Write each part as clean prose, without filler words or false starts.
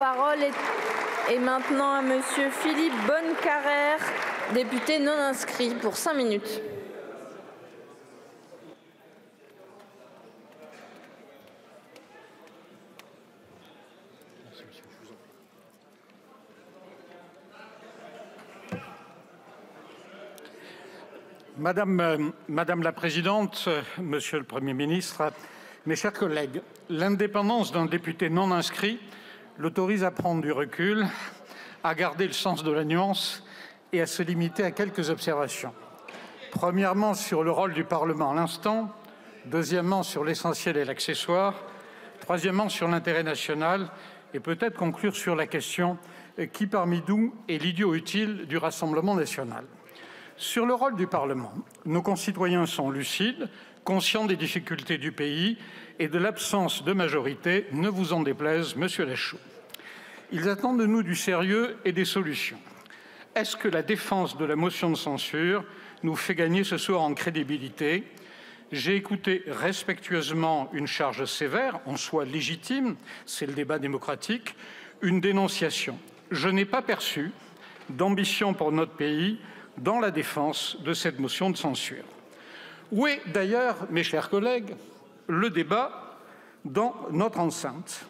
La parole est maintenant à Monsieur Philippe Bonnecarrère, député non inscrit, pour 5 minutes. Madame la Présidente, Monsieur le Premier ministre, mes chers collègues, l'indépendance d'un député non inscrit l'autorise à prendre du recul, à garder le sens de la nuance et à se limiter à quelques observations. Premièrement, sur le rôle du Parlement à l'instant. Deuxièmement, sur l'essentiel et l'accessoire. Troisièmement, sur l'intérêt national. Et peut-être conclure sur la question qui parmi nous est l'idiot utile du Rassemblement national. Sur le rôle du Parlement, nos concitoyens sont lucides, conscients des difficultés du pays et de l'absence de majorité, ne vous en déplaise, Monsieur Lachaud. Ils attendent de nous du sérieux et des solutions. Est-ce que la défense de la motion de censure nous fait gagner ce soir en crédibilité? J'ai écouté respectueusement une charge sévère, en soi légitime, c'est le débat démocratique, une dénonciation. Je n'ai pas perçu d'ambition pour notre pays dans la défense de cette motion de censure. Où est d'ailleurs, mes chers collègues, le débat dans notre enceinte?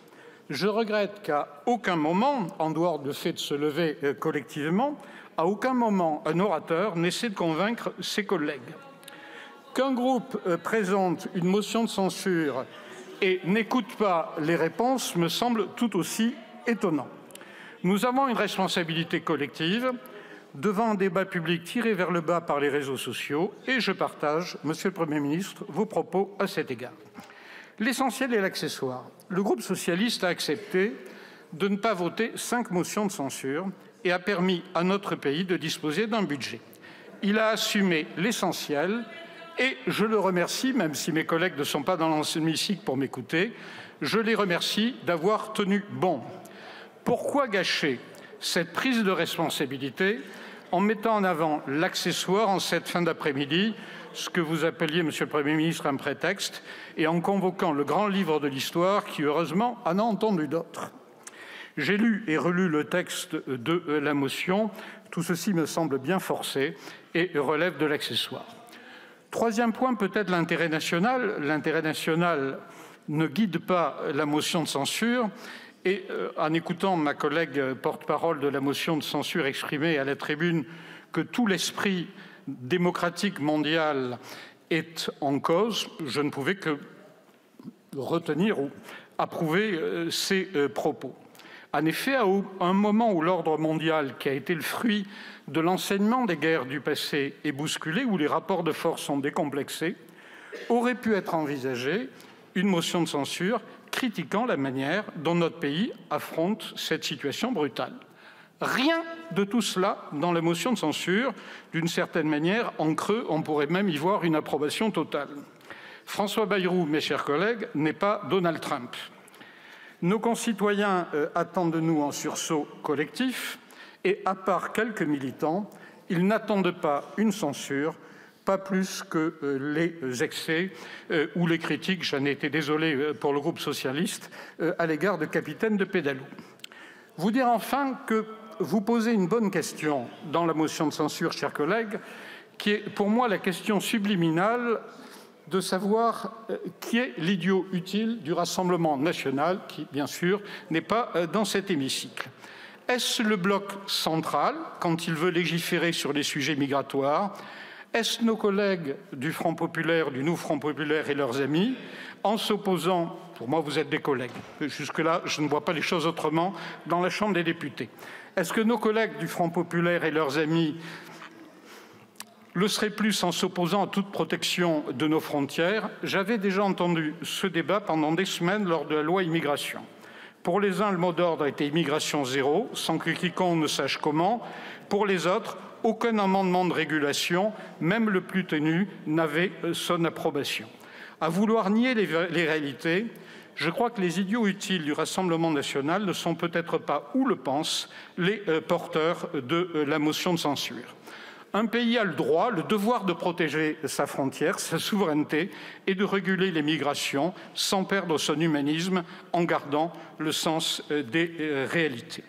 Je regrette qu'à aucun moment, en dehors du fait de se lever collectivement, à aucun moment un orateur n'essaie de convaincre ses collègues. Qu'un groupe présente une motion de censure et n'écoute pas les réponses me semble tout aussi étonnant. Nous avons une responsabilité collective devant un débat public tiré vers le bas par les réseaux sociaux et je partage, Monsieur le Premier ministre, vos propos à cet égard. L'essentiel est l'accessoire. Le groupe socialiste a accepté de ne pas voter 5 motions de censure et a permis à notre pays de disposer d'un budget. Il a assumé l'essentiel et je le remercie, même si mes collègues ne sont pas dans l'hémicycle pour m'écouter, je les remercie d'avoir tenu bon. Pourquoi gâcher cette prise de responsabilité en mettant en avant l'accessoire en cette fin d'après-midi, ce que vous appeliez, Monsieur le Premier ministre, un prétexte, et en convoquant le grand livre de l'histoire qui, heureusement, en a entendu d'autres. J'ai lu et relu le texte de la motion. Tout ceci me semble bien forcé et relève de l'accessoire. Troisième point, peut-être l'intérêt national. L'intérêt national ne guide pas la motion de censure. Et en écoutant ma collègue porte-parole de la motion de censure exprimer à la tribune que tout l'esprit démocratique mondial est en cause, je ne pouvais que retenir ou approuver ces propos. En effet, à un moment où l'ordre mondial, qui a été le fruit de l'enseignement des guerres du passé, est bousculé, où les rapports de force sont décomplexés, aurait pu être envisagée une motion de censure critiquant la manière dont notre pays affronte cette situation brutale. Rien de tout cela dans la motion de censure. D'une certaine manière, en creux, on pourrait même y voir une approbation totale. François Bayrou, mes chers collègues, n'est pas Donald Trump. Nos concitoyens attendent de nous un sursaut collectif et, à part quelques militants, ils n'attendent pas une censure, pas plus que les excès ou les critiques, j'en ai été désolé pour le groupe socialiste, à l'égard de Capitaine de Pédalou. Vous dire enfin que vous posez une bonne question dans la motion de censure, chers collègues, qui est pour moi la question subliminale de savoir qui est l'idiot utile du Rassemblement national, qui, bien sûr, n'est pas dans cet hémicycle. Est-ce le bloc central, quand il veut légiférer sur les sujets migratoires? Est-ce nos collègues du Front populaire, du Nouveau Front populaire et leurs amis, en s'opposant, pour moi vous êtes des collègues, jusque-là je ne vois pas les choses autrement, dans la Chambre des députés. Est-ce que nos collègues du Front populaire et leurs amis le seraient plus en s'opposant à toute protection de nos frontières? J'avais déjà entendu ce débat pendant des semaines lors de la loi immigration. Pour les uns, le mot d'ordre était immigration zéro, sans que quiconque ne sache comment. Pour les autres, aucun amendement de régulation, même le plus tenu, n'avait son approbation. À vouloir nier les réalités, je crois que les idiots utiles du Rassemblement national ne sont peut-être pas, ou le pensent, les porteurs de la motion de censure. Un pays a le droit, le devoir de protéger sa frontière, sa souveraineté et de réguler les migrations sans perdre son humanisme, en gardant le sens des réalités.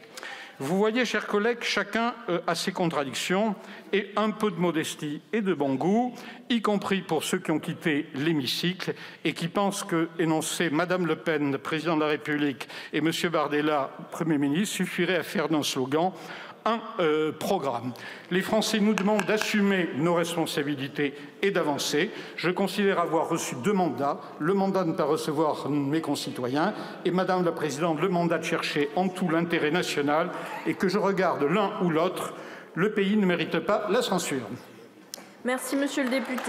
Vous voyez, chers collègues, chacun a ses contradictions et un peu de modestie et de bon goût, y compris pour ceux qui ont quitté l'hémicycle et qui pensent que énoncer Madame Le Pen, président de la République, et M. Bardella, Premier ministre, suffirait à faire d'un slogan un programme. Les Français nous demandent d'assumer nos responsabilités et d'avancer. Je considère avoir reçu 2 mandats, le mandat de ne pas recevoir mes concitoyens et, Madame la Présidente, le mandat de chercher en tout l'intérêt national, et que je regarde l'un ou l'autre, le pays ne mérite pas la censure. Merci, monsieur le député.